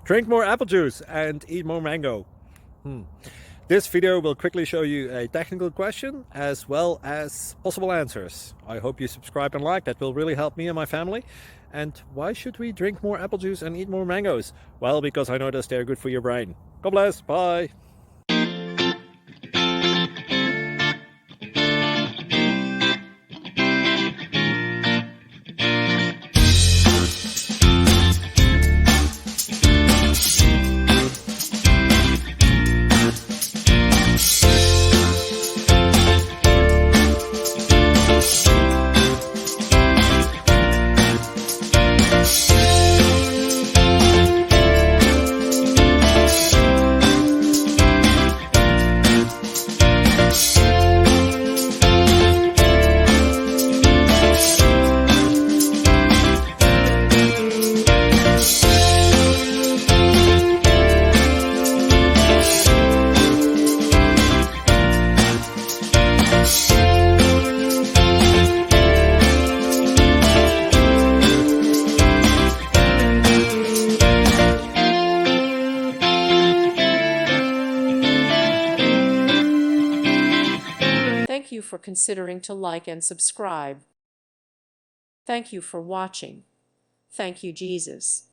Drink more apple juice and eat more mango. This video will quickly show you a technical question as well as possible answers. I hope you subscribe and like, that will really help me and my family. And why should we drink more apple juice and eat more mangoes? Well, because I noticed they're good for your brain. God bless, bye! Thank you for considering to like and subscribe. Thank you for watching. Thank you, Jesus.